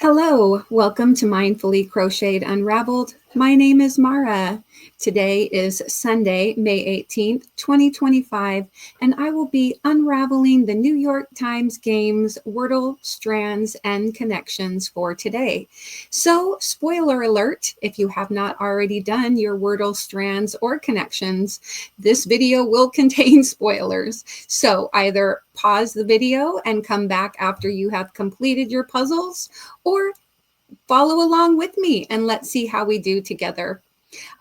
Hello, welcome to Mindfully Crocheted Unraveled. My name is Mara. Today is Sunday, May 18th, 2025, and I will be unraveling the New York Times Games Wordle, Strands, and Connections for today. So, spoiler alert, if you have not already done your Wordle, Strands, or Connections, this video will contain spoilers. So, either pause the video and come back after you have completed your puzzles, or follow along with me and let's see how we do together.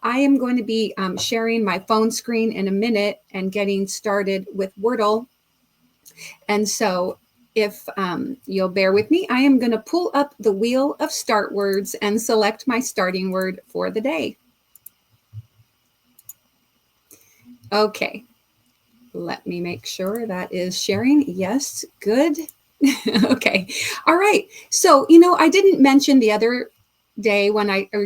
I am going to be sharing my phone screen in a minute and getting started with Wordle. And so if you'll bear with me, I am going to pull up the wheel of start words and select my starting word for the day. Okay, let me make sure that is sharing. Yes, good. Okay. All right. So, I didn't mention the other day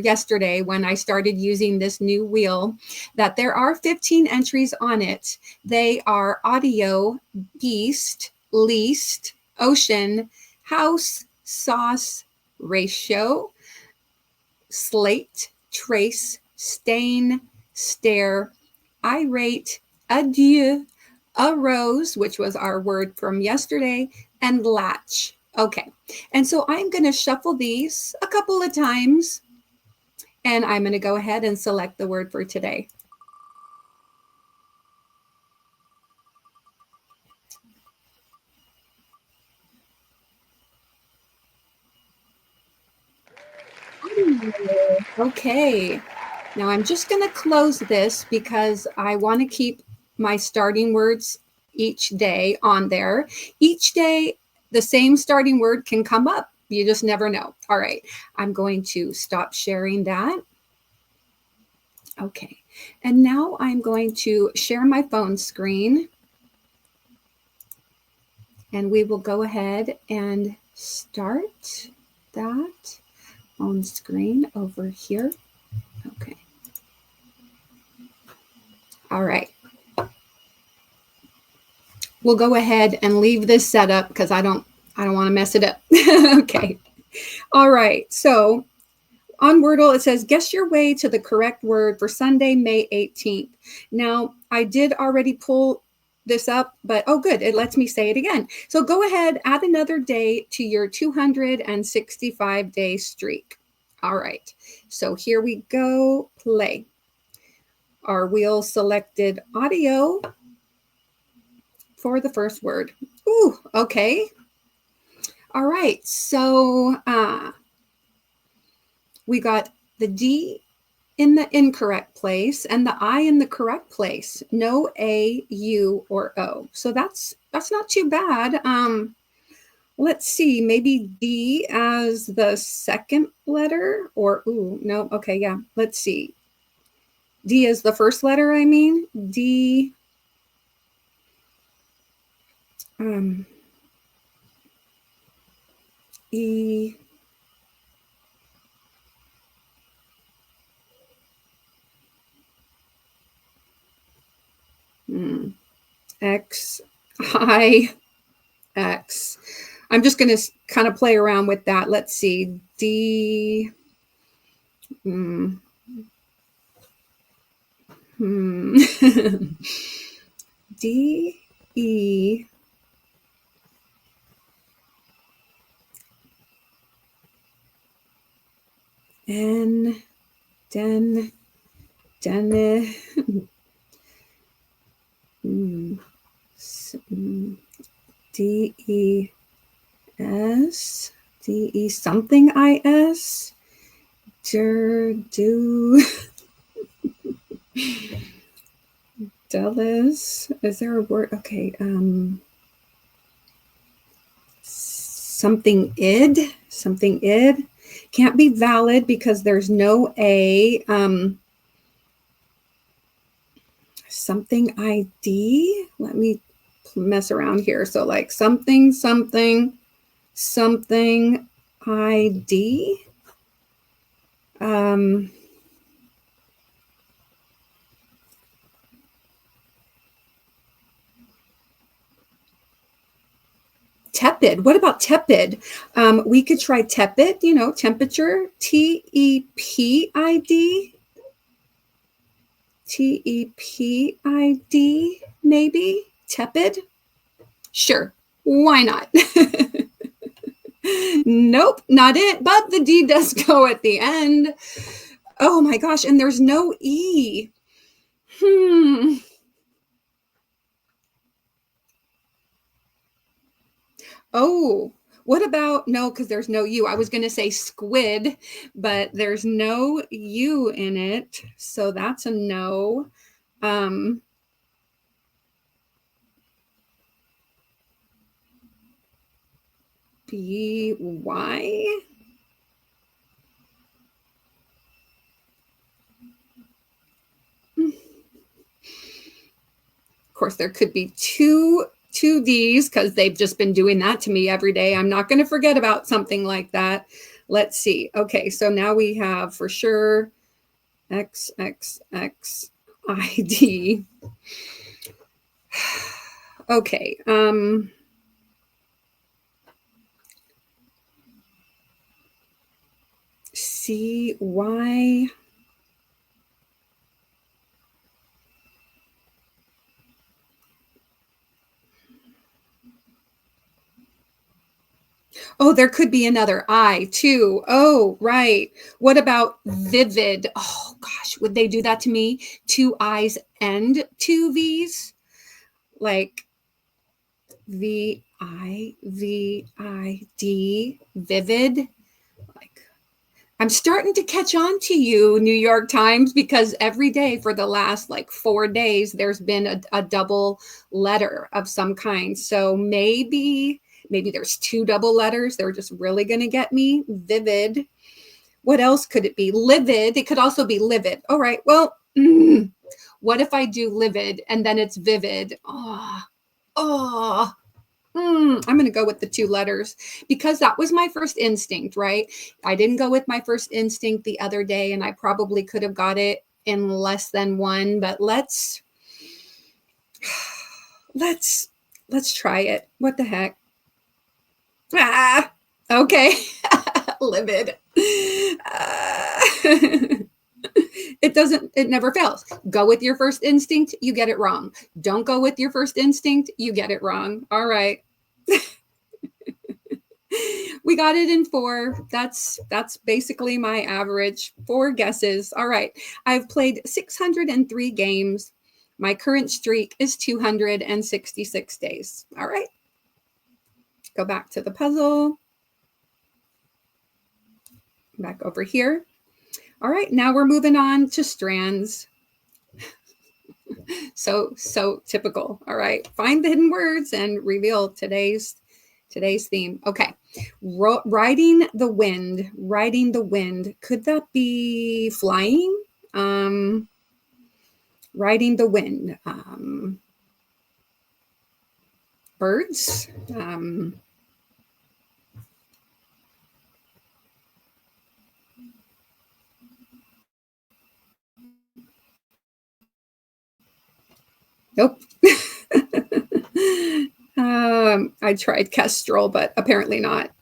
yesterday when I started using this new wheel that there are 15 entries on it. They are audio, beast, least, ocean, house, sauce, ratio, slate, trace, stain, stare, irate, adieu, a rose, which was our word from yesterday, and latch. Okay, and so I'm going to shuffle these a couple of times, and I'm going to go ahead and select the word for today. Okay, now I'm just going to close this because I want to keep my starting words each day on there. Each day, the same starting word can come up. You just never know. All right, I'm going to stop sharing that. Okay, and now I'm going to share my phone screen. And we will go ahead and start that phone screen over here. Okay. All right. We'll go ahead and leave this set up because I don't want to mess it up. Okay. All right. So on Wordle, it says, guess your way to the correct word for Sunday, May 18th. Now, I did already pull this up, but oh, good. It lets me say it again. So go ahead, add another day to your 265-day streak. All right. So here we go. Play. Our wheel selected audio for the first word. Ooh, okay. All right. So we got the D in the incorrect place and the I in the correct place. No A, U, or O. So that's not too bad. Let's see, maybe D as the second letter, or ooh, no, okay, yeah. Let's see. D is the first letter, I mean. D. E. X, I, X. I'm just going to kind of play around with that. Let's see. D. D, E. N, den, denne. D, E, S, D, E something, I, S, do, Dulles, is there a word? Okay, something id, can't be valid because there's no A, something ID, let me mess around here. So like something ID. Tepid. What about tepid? We could try tepid, you know, temperature, T-E-P-I-D. T-E-P-I-D, maybe? Tepid? Sure. Why not? Nope, not it. But the D does go at the end. Oh my gosh, and there's no E. Oh, what about, no, because there's no U. I was going to say squid, but there's no U in it. So that's a no. B-Y? Of course, there could be two D's because they've just been doing that to me every day. I'm not going to forget about something like that. Let's see. Okay, so now we have for sure XXXID. Okay. CY. Oh, there could be another I too. Oh, right. What about vivid? Oh gosh, would they do that to me? Two I's and two V's? Like VIVID, vivid. Like, I'm starting to catch on to you, New York Times, because every day for the last like 4 days, there's been a double letter of some kind. So maybe there's two double letters. They're just really going to get me. Vivid. What else could it be? Livid. It could also be livid. All right. Well, what if I do livid and then it's vivid? I'm going to go with the two letters because that was my first instinct, right? I didn't go with my first instinct the other day, and I probably could have got it in less than one, but let's try it. What the heck? Okay. Livid. It never fails. Go with your first instinct, you get it wrong. Don't go with your first instinct, you get it wrong. All right. We got it in 4. That's basically my average. 4 guesses. All right. I've played 603 games. My current streak is 266 days. All right. Go back to the puzzle. Back over here. All right, now we're moving on to strands. So typical. All right, find the hidden words and reveal today's theme. Okay, riding the wind. Riding the wind. Could that be flying? Riding the wind. Birds. Nope. I tried kestrel, but apparently not.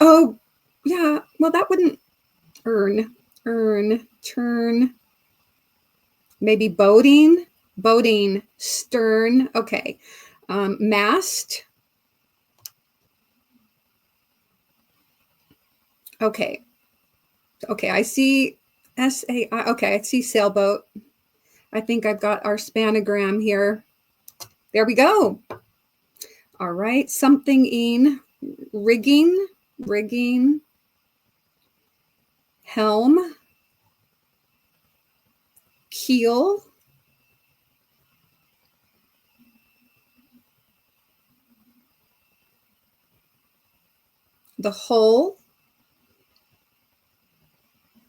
Oh, yeah. Well, that wouldn't earn, turn. Maybe boating, stern. Okay. Mast. Okay. I see SAI. Okay, I see sailboat. I think I've got our spanogram here. There we go. All right, something in rigging, helm, keel, the hull,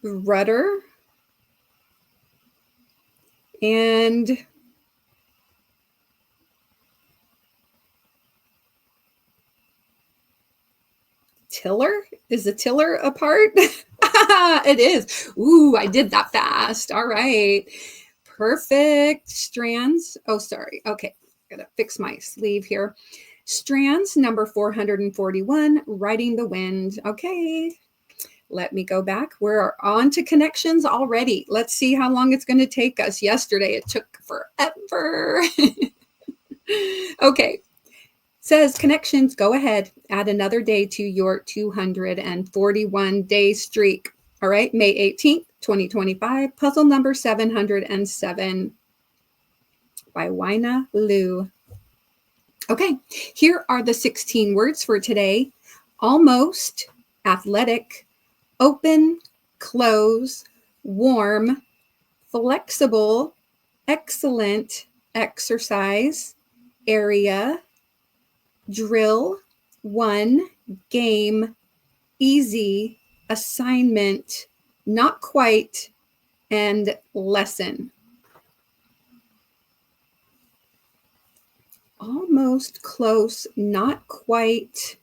rudder, and tiller. Is the tiller a part? It is. Ooh, I did that fast. All right. Perfect. Strands. Oh, sorry. Okay. Gotta fix my sleeve here. Strands, number 441, Riding the Wind. Okay, let me go back. We're on to connections already. Let's see how long it's going to take us. Yesterday, it took forever. Okay, says connections, go ahead. Add another day to your 241-day streak. All right, May 18th, 2025, puzzle number 707 by Wina Liu. Okay, here are the 16 words for today. Almost, athletic, open, close, warm, flexible, excellent, exercise, area, drill, one, game, easy, assignment, not quite, and lesson. Almost, close, not quite.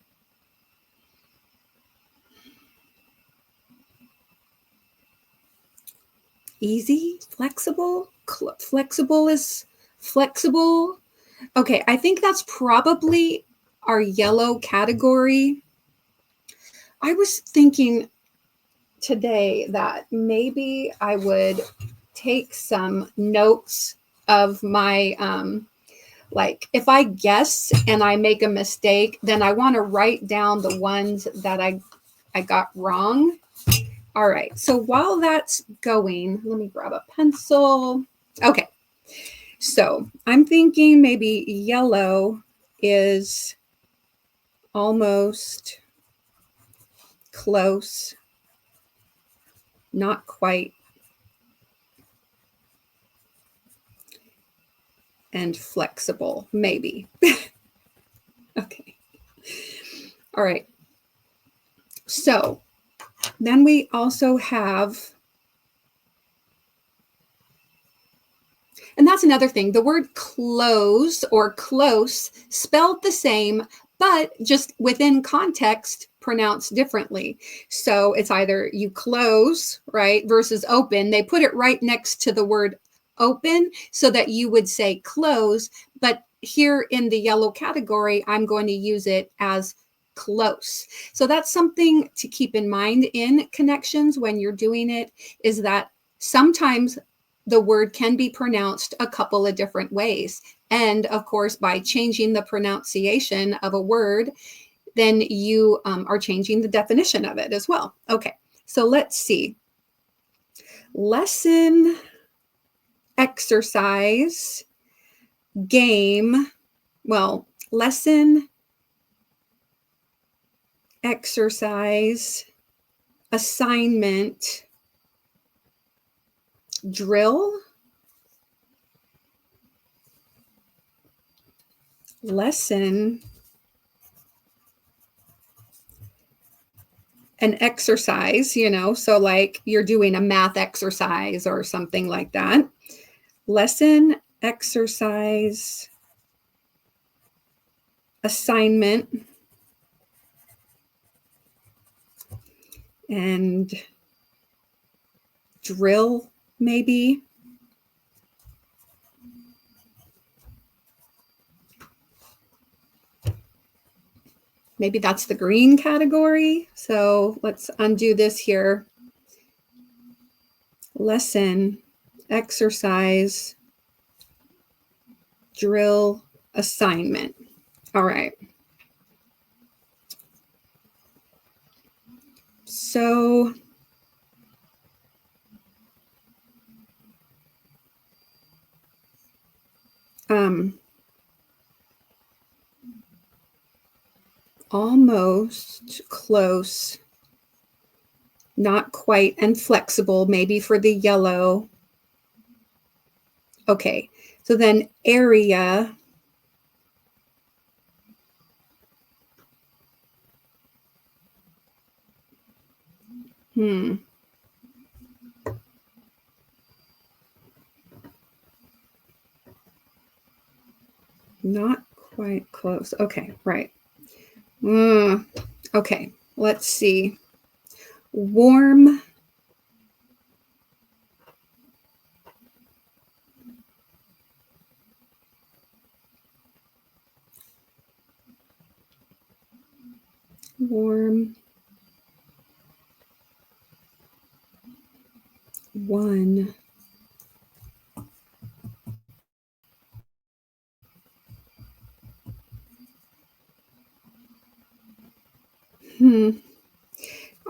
Easy, flexible. Flexible is flexible. Okay, I think that's probably our yellow category. I was thinking today that maybe I would take some notes of my like if I guess and I make a mistake, then I want to write down the ones that I got wrong. All right, so while that's going, let me grab a pencil. Okay, so I'm thinking maybe yellow is almost, close, not quite, and flexible, maybe. Okay. All right. So then we also have, and that's another thing, the word close or close spelled the same, but just within context pronounced differently. So it's either you close, right, versus open. They put it right next to the word open so that you would say close, but here in the yellow category, I'm going to use it as close. So that's something to keep in mind in connections when you're doing it, is that sometimes the word can be pronounced a couple of different ways. And of course, by changing the pronunciation of a word, then you are changing the definition of it as well. Okay, so let's see. Lesson, exercise, game. Well, lesson, exercise, assignment, drill, lesson, an exercise, you know, so like you're doing a math exercise or something like that. Lesson, exercise, assignment, and drill, maybe. Maybe that's the green category. So let's undo this here. Lesson, exercise, drill, assignment. All right. So almost, close, not quite, and flexible, maybe for the yellow. Okay, so then area, not quite close. Okay, right. Okay, let's see. Warm, Warm. One.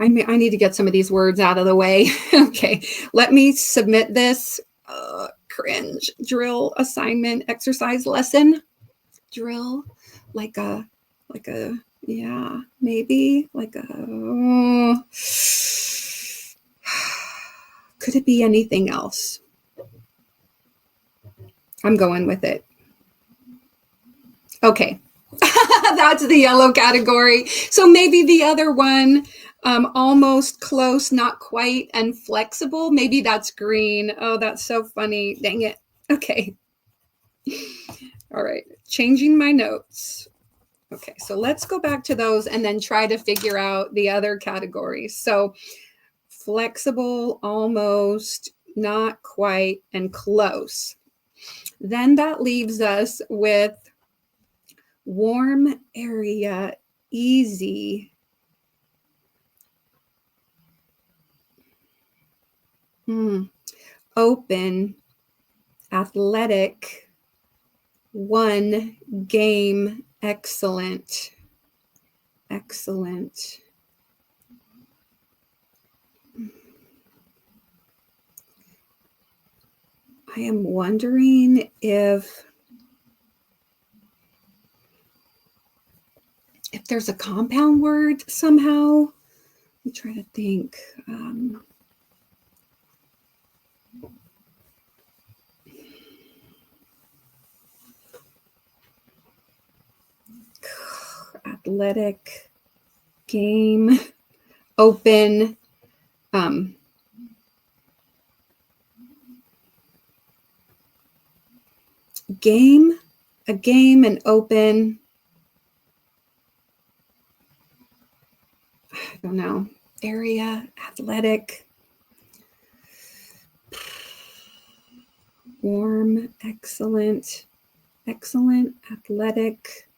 I need to get some of these words out of the way. Okay, let me submit this cringe drill assignment exercise lesson. Drill, like a, yeah, maybe like a, could it be anything else? I'm going with it. Okay, that's the yellow category. So maybe the other one, almost, close, not quite, and flexible. Maybe that's green. Oh, that's so funny. Dang it. Okay. All right. Changing my notes. Okay. So let's go back to those and then try to figure out the other categories. So flexible, almost, not quite, and close. Then that leaves us with warm area, easy. Open, athletic, one, game, excellent. Excellent. I am wondering if there's a compound word somehow. I'm trying to think. Athletic, game, open, game, a game and open. I don't know. Area, athletic, warm, excellent, excellent, athletic.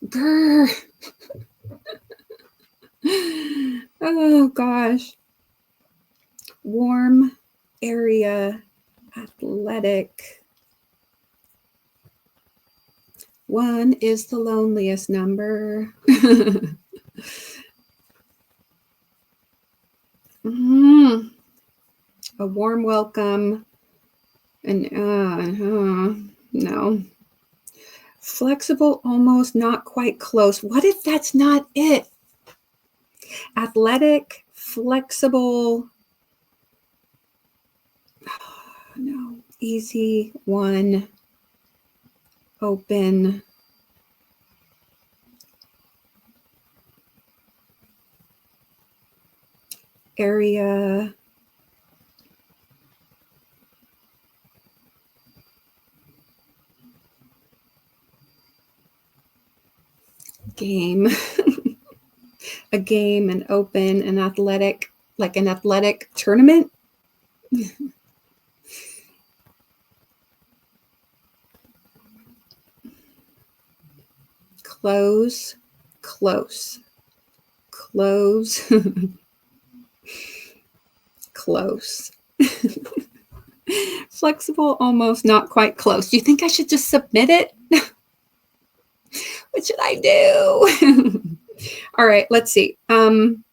Grr. Oh gosh. Warm, area, athletic. One is the loneliest number. A warm welcome. And no. Flexible, almost, not quite, close. What if that's not it? Athletic, flexible. No. Easy, one. Open. Area. Game. A game, an open, an athletic, like an athletic tournament. Close, close, close, close. Flexible, almost, not quite, close. Do you think I should just submit it? What should I do? All right, let's see. One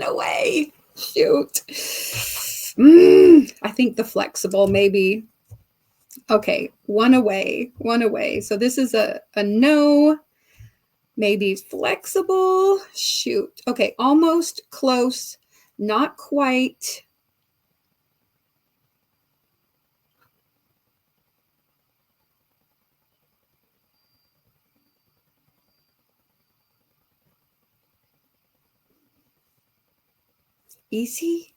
away. Shoot. I think the flexible, maybe. Okay, one away, one away. So this is a no. Maybe flexible. Shoot. Okay, almost, close, not quite. Easy.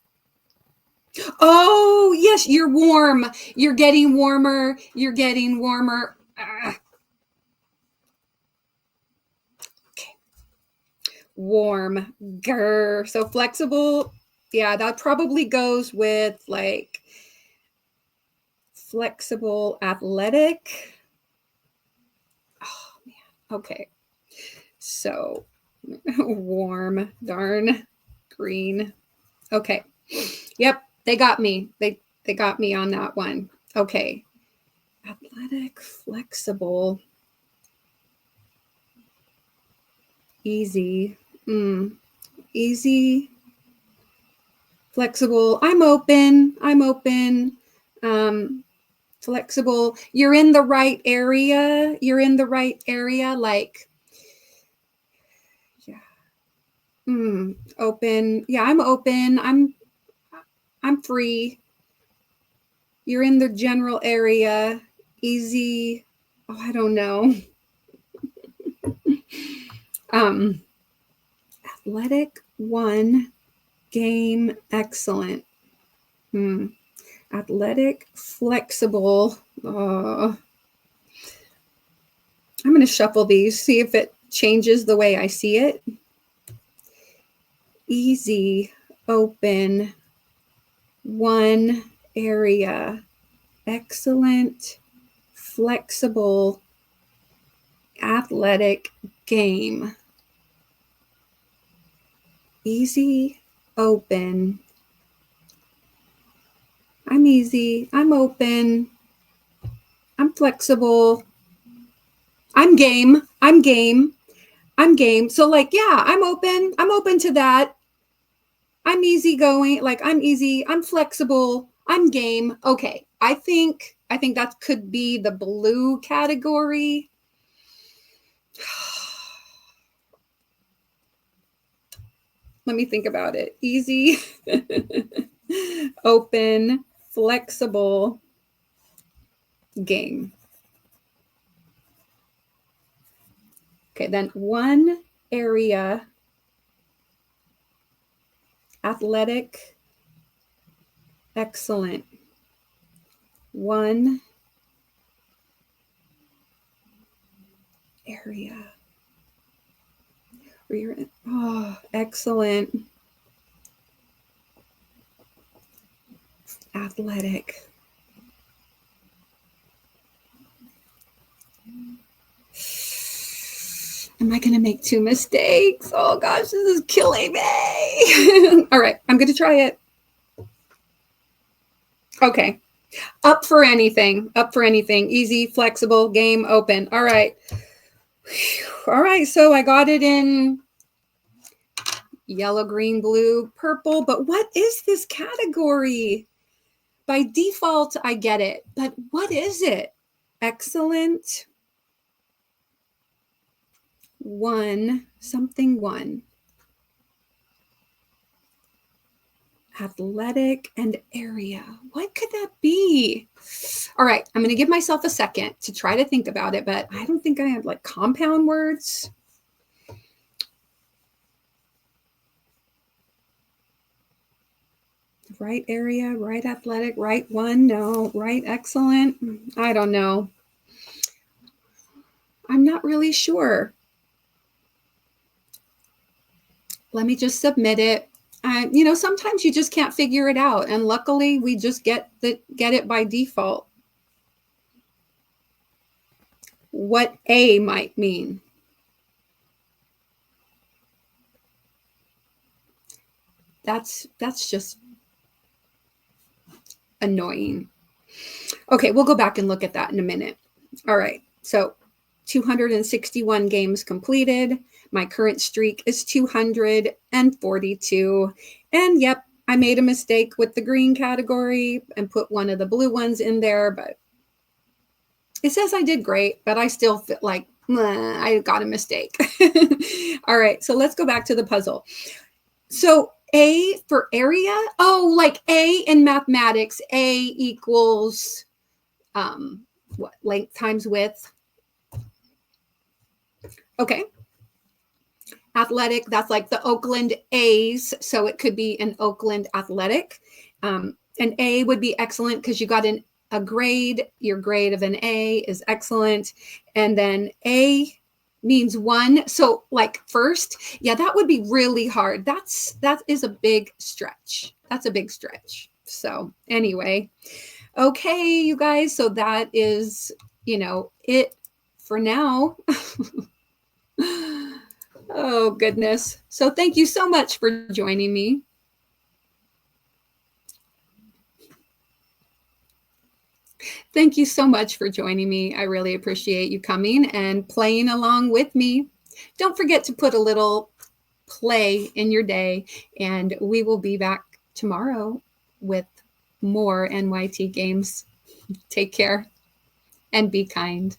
Oh, yes, you're warm. You're getting warmer. You're getting warmer. warm, grr. So flexible, yeah, that probably goes with like flexible, athletic. Oh man, okay. So warm, darn, green. Okay. Yep, they got me. They got me on that one. Okay. Athletic, flexible, easy. Easy, flexible. I'm open. I'm open. Flexible. You're in the right area. You're in the right area. Like, yeah. Open. Yeah, I'm open. I'm free. You're in the general area. Easy. Oh, I don't know. Athletic, one, game, excellent. Athletic, flexible. I'm going to shuffle these, see if it changes the way I see it. Easy, open, one area, excellent, flexible, athletic, game. Easy, open. I'm easy. I'm open. I'm flexible. I'm game. I'm game. I'm game. So like, yeah, I'm open. I'm open to that. I'm easygoing. Like I'm easy. I'm flexible. I'm game. Okay. I think that could be the blue category. Let me think about it. Easy, open, flexible, game. Okay, then one area, athletic, excellent. One area. Oh, excellent. Athletic. Am I going to make two mistakes? Oh gosh, this is killing me. All right, I'm going to try it. Okay. Up for anything. Up for anything. Easy, flexible, game, open. All right. All right, so I got it in yellow, green, blue, purple, but what is this category? By default, I get it, but what is it? Excellent. One, something one. Athletic and area. What could that be? All right, I'm going to give myself a second to try to think about it, but I don't think I have like compound words. Right area, right athletic, right one, no, right excellent. I don't know. I'm not really sure. Let me just submit it. Sometimes you just can't figure it out, and luckily we just get it by default. What A might mean. That's just annoying. Okay, we'll go back and look at that in a minute. All right, so 261 games completed. My current streak is 242. And yep, I made a mistake with the green category and put one of the blue ones in there, but it says I did great, but I still feel like I got a mistake. All right, so let's go back to the puzzle. So A for area. Oh, like A in mathematics, A equals what, length times width. Okay. Athletic, that's like the Oakland A's, so it could be an Oakland Athletic. An A would be excellent because you got a grade. Your grade of an A is excellent. And then A means one. So like first, yeah, that would be really hard. That is a big stretch. That's a big stretch. So anyway, okay, you guys. So that is, it for now. Oh, goodness. So thank you so much for joining me. Thank you so much for joining me. I really appreciate you coming and playing along with me. Don't forget to put a little play in your day, and we will be back tomorrow with more NYT games. Take care and be kind.